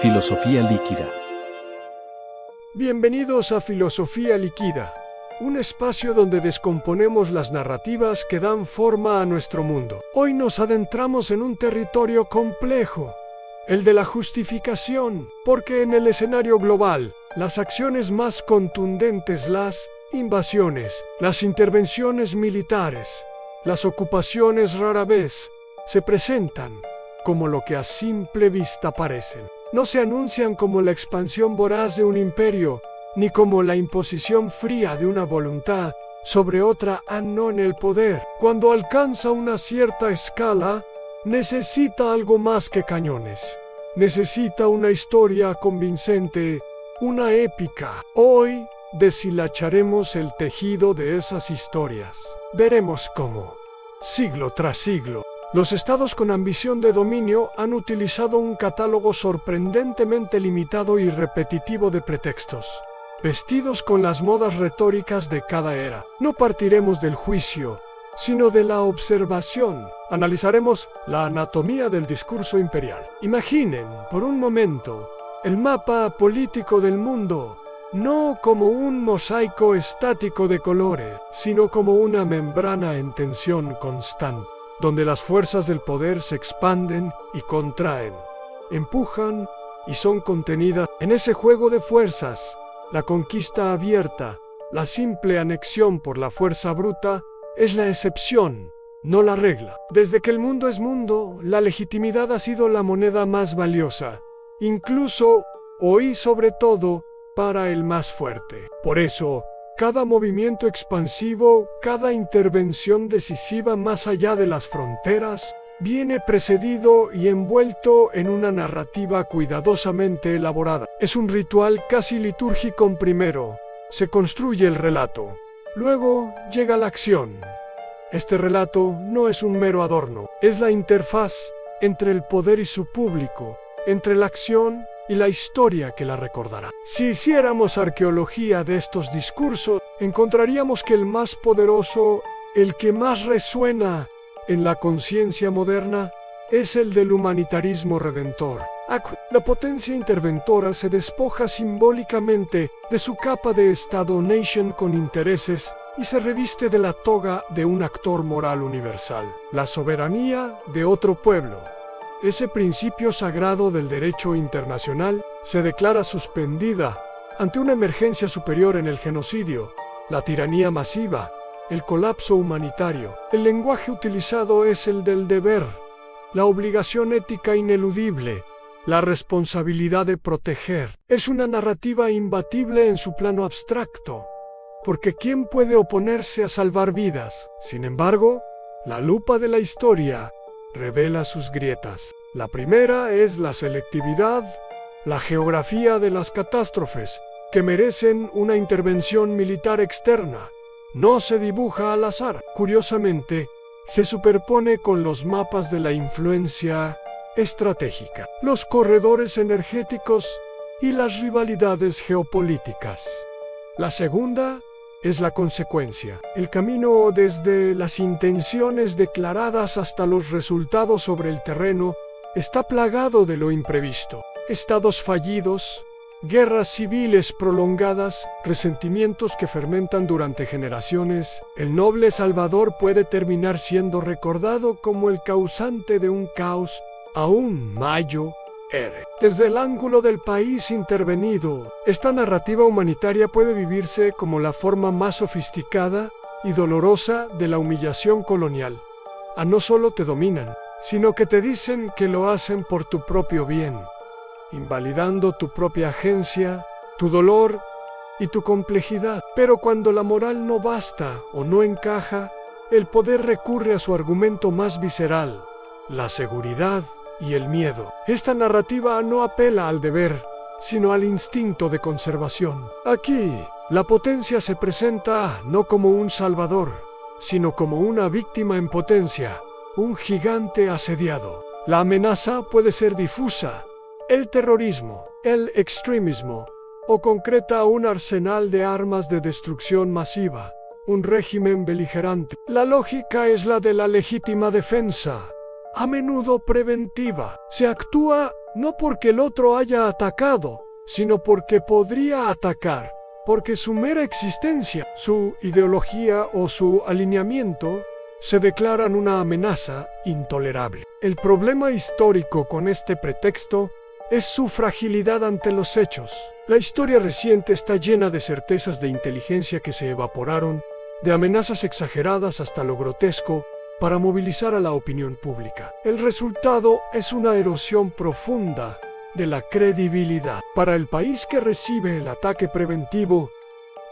Filosofía líquida. Bienvenidos a Filosofía líquida, un espacio donde descomponemos las narrativas que dan forma a nuestro mundo. Hoy nos adentramos en un territorio complejo, el de la justificación, porque en el escenario global, las acciones más contundentes, las invasiones, las intervenciones militares, las ocupaciones rara vez se presentan como lo que a simple vista parecen. No se anuncian como la expansión voraz de un imperio, ni como la imposición fría de una voluntad sobre otra. No, en el poder, cuando alcanza una cierta escala, necesita algo más que cañones. Necesita una historia convincente, una épica. Hoy deshilacharemos el tejido de esas historias. Veremos cómo, siglo tras siglo, los estados con ambición de dominio han utilizado un catálogo sorprendentemente limitado y repetitivo de pretextos, vestidos con las modas retóricas de cada era. No partiremos del juicio, sino de la observación. Analizaremos la anatomía del discurso imperial. Imaginen, por un momento, el mapa político del mundo, no como un mosaico estático de colores, sino como una membrana en tensión constante, donde las fuerzas del poder se expanden y contraen, empujan y son contenidas. En ese juego de fuerzas, la conquista abierta, la simple anexión por la fuerza bruta, es la excepción, no la regla. Desde que el mundo es mundo, la legitimidad ha sido la moneda más valiosa, incluso, hoy sobre todo, para el más fuerte. Por eso, cada movimiento expansivo, cada intervención decisiva más allá de las fronteras, viene precedido y envuelto en una narrativa cuidadosamente elaborada. Es un ritual casi litúrgico. Primero, se construye el relato. Luego llega la acción. Este relato no es un mero adorno, es la interfaz entre el poder y su público, entre la acción y la historia que la recordará. Si hiciéramos arqueología de estos discursos, encontraríamos que el más poderoso, el que más resuena en la conciencia moderna, es el del humanitarismo redentor. La potencia interventora se despoja simbólicamente de su capa de Estado-nation con intereses y se reviste de la toga de un actor moral universal, la soberanía de otro pueblo. Ese principio sagrado del derecho internacional se declara suspendida ante una emergencia superior en el genocidio, la tiranía masiva, el colapso humanitario. El lenguaje utilizado es el del deber, la obligación ética ineludible, la responsabilidad de proteger. Es una narrativa imbatible en su plano abstracto, porque ¿quién puede oponerse a salvar vidas? Sin embargo, la lupa de la historia revela sus grietas. La primera es la selectividad, la geografía de las catástrofes, que merecen una intervención militar externa. No se dibuja al azar. Curiosamente, se superpone con los mapas de la influencia estratégica, los corredores energéticos y las rivalidades geopolíticas. La segunda es la consecuencia. El camino desde las intenciones declaradas hasta los resultados sobre el terreno está plagado de lo imprevisto. Estados fallidos, guerras civiles prolongadas, resentimientos que fermentan durante generaciones. El noble Salvador puede terminar siendo recordado como el causante de un caos aún mayor. Desde el ángulo del país intervenido, esta narrativa humanitaria puede vivirse como la forma más sofisticada y dolorosa de la humillación colonial. No solo te dominan, sino que te dicen que lo hacen por tu propio bien, invalidando tu propia agencia, tu dolor y tu complejidad. Pero cuando la moral no basta o no encaja, el poder recurre a su argumento más visceral, la seguridad y el miedo. Esta narrativa no apela al deber, sino al instinto de conservación. Aquí, la potencia se presenta no como un salvador, sino como una víctima en potencia, un gigante asediado. La amenaza puede ser difusa, el terrorismo, el extremismo, o concreta un arsenal de armas de destrucción masiva. un régimen beligerante. La lógica es la de la legítima defensa, a menudo preventiva. Se actúa no porque el otro haya atacado, sino porque podría atacar, porque su mera existencia, su ideología o su alineamiento se declaran una amenaza intolerable. El problema histórico con este pretexto es su fragilidad ante los hechos. La historia reciente está llena de certezas de inteligencia que se evaporaron, de amenazas exageradas hasta lo grotesco, para movilizar a la opinión pública. El resultado es una erosión profunda de la credibilidad. Para el país que recibe el ataque preventivo,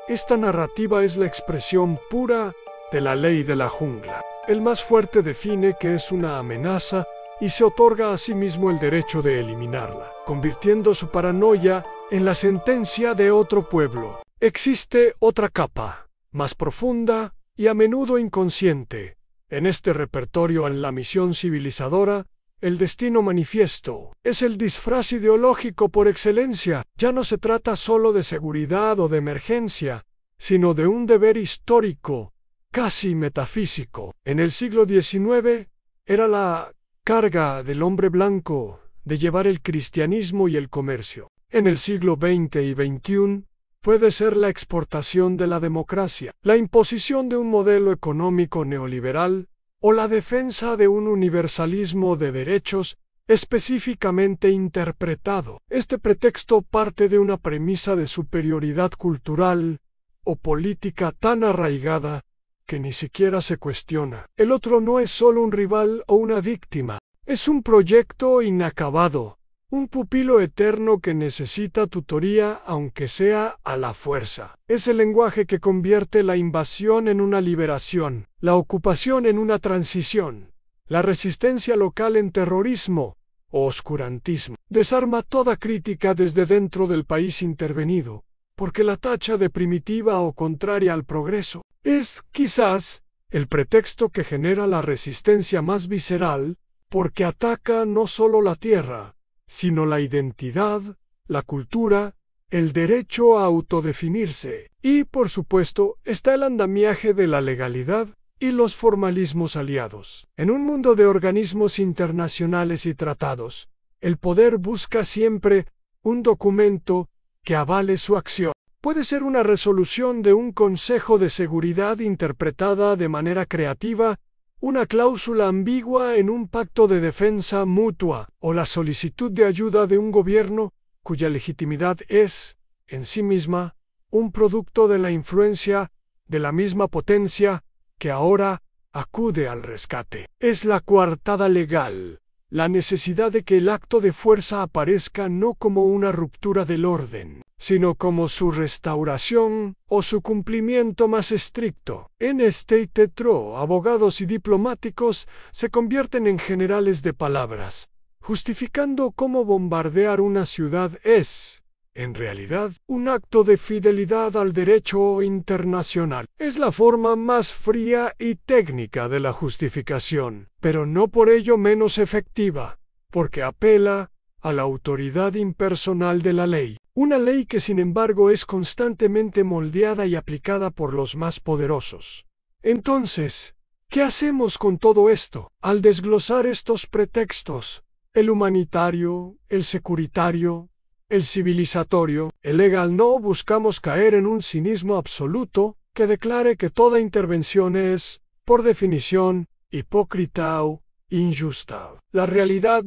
esta narrativa es la expresión pura de la ley de la jungla. El más fuerte define que es una amenaza y se otorga a sí mismo el derecho de eliminarla, convirtiendo su paranoia en la sentencia de otro pueblo. Existe otra capa, más profunda y a menudo inconsciente, en este repertorio en la misión civilizadora. El destino manifiesto es el disfraz ideológico por excelencia. Ya no se trata solo de seguridad o de emergencia, sino de un deber histórico, casi metafísico. En el siglo XIX era la carga del hombre blanco de llevar el cristianismo y el comercio. En el siglo XX y XXI puede ser la exportación de la democracia, la imposición de un modelo económico neoliberal, o la defensa de un universalismo de derechos específicamente interpretado. Este pretexto parte de una premisa de superioridad cultural o política tan arraigada que ni siquiera se cuestiona. El otro no es solo un rival o una víctima, es un proyecto inacabado, un pupilo eterno que necesita tutoría aunque sea a la fuerza. Es el lenguaje que convierte la invasión en una liberación, la ocupación en una transición, la resistencia local en terrorismo o oscurantismo. Desarma toda crítica desde dentro del país intervenido, porque la tacha de primitiva o contraria al progreso es, quizás, el pretexto que genera la resistencia más visceral, porque ataca no solo la tierra, sino la identidad, la cultura, el derecho a autodefinirse. Y, por supuesto, está el andamiaje de la legalidad y los formalismos aliados. En un mundo de organismos internacionales y tratados, el poder busca siempre un documento que avale su acción. Puede ser una resolución de un Consejo de Seguridad interpretada de manera creativa, una cláusula ambigua en un pacto de defensa mutua, o la solicitud de ayuda de un gobierno cuya legitimidad es, en sí misma, un producto de la influencia de la misma potencia que ahora acude al rescate. Es la coartada legal, la necesidad de que el acto de fuerza aparezca no como una ruptura del orden, sino como su restauración o su cumplimiento más estricto. En este teatro, abogados y diplomáticos se convierten en generales de palabras, justificando cómo bombardear una ciudad es, en realidad, un acto de fidelidad al derecho internacional. Es la forma más fría y técnica de la justificación, pero no por ello menos efectiva, porque apela a la autoridad impersonal de la ley. Una ley que sin embargo es constantemente moldeada y aplicada por los más poderosos. Entonces, ¿qué hacemos con todo esto? Al desglosar estos pretextos, el humanitario, el securitario, el civilizatorio, el legal, no buscamos caer en un cinismo absoluto que declare que toda intervención es, por definición, hipócrita o injusta. La realidad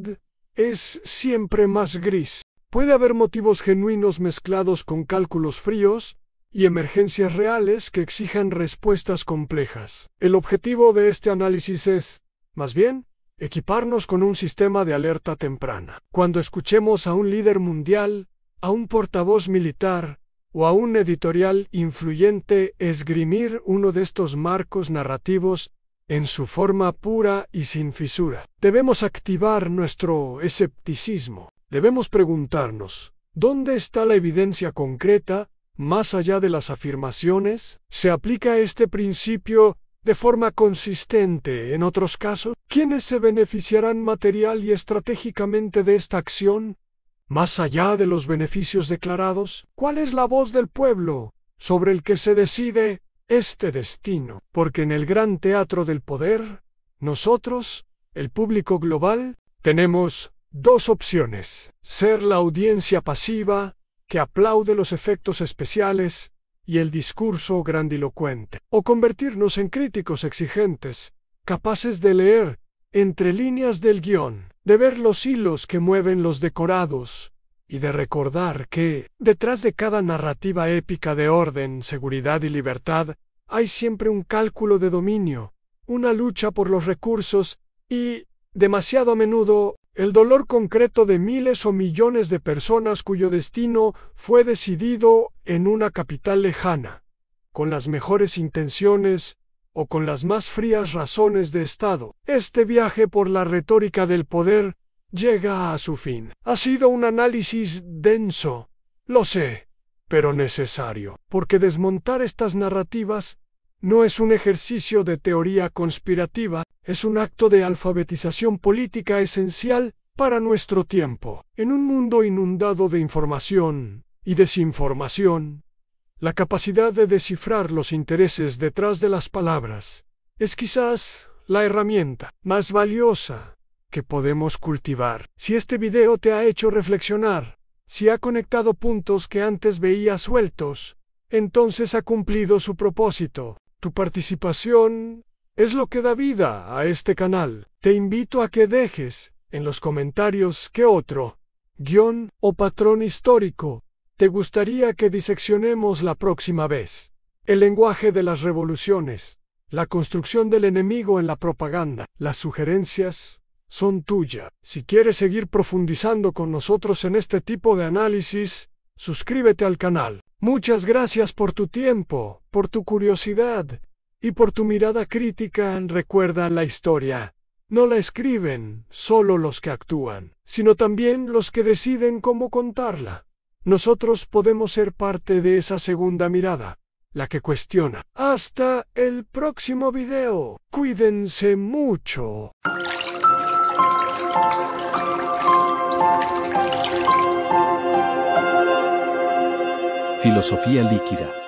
es siempre más gris. Puede haber motivos genuinos mezclados con cálculos fríos y emergencias reales que exijan respuestas complejas. El objetivo de este análisis es, más bien, equiparnos con un sistema de alerta temprana. Cuando escuchemos a un líder mundial, a un portavoz militar o a un editorial influyente esgrimir uno de estos marcos narrativos en su forma pura y sin fisura, debemos activar nuestro escepticismo. Debemos preguntarnos, ¿dónde está la evidencia concreta, más allá de las afirmaciones? ¿Se aplica este principio de forma consistente en otros casos? ¿Quiénes se beneficiarán material y estratégicamente de esta acción? Más allá de los beneficios declarados, ¿cuál es la voz del pueblo sobre el que se decide este destino, porque en el gran teatro del poder, nosotros, el público global, tenemos dos opciones: ser la audiencia pasiva, que aplaude los efectos especiales y el discurso grandilocuente, o convertirnos en críticos exigentes, capaces de leer entre líneas del guión, de ver los hilos que mueven los decorados y de recordar que, detrás de cada narrativa épica de orden, seguridad y libertad, hay siempre un cálculo de dominio, una lucha por los recursos y, demasiado a menudo, el dolor concreto de miles o millones de personas cuyo destino fue decidido en una capital lejana, con las mejores intenciones o con las más frías razones de Estado. Este viaje por la retórica del poder llega a su fin. Ha sido un análisis denso, lo sé, pero necesario, porque desmontar estas narrativas no es un ejercicio de teoría conspirativa, es un acto de alfabetización política esencial para nuestro tiempo. En un mundo inundado de información y desinformación, la capacidad de descifrar los intereses detrás de las palabras es quizás la herramienta más valiosa que podemos cultivar. Si este video te ha hecho reflexionar, si ha conectado puntos que antes veías sueltos, entonces ha cumplido su propósito. Tu participación es lo que da vida a este canal. Te invito a que dejes en los comentarios qué otro guión o patrón histórico te gustaría que diseccionemos la próxima vez. El lenguaje de las revoluciones, la construcción del enemigo en la propaganda, las sugerencias son tuyas. Si quieres seguir profundizando con nosotros en este tipo de análisis, suscríbete al canal. Muchas gracias por tu tiempo, por tu curiosidad y por tu mirada crítica. Recuerda, la historia no la escriben solo los que actúan, sino también los que deciden cómo contarla. Nosotros podemos ser parte de esa segunda mirada, la que cuestiona. Hasta el próximo video. Cuídense mucho. Filosofía líquida.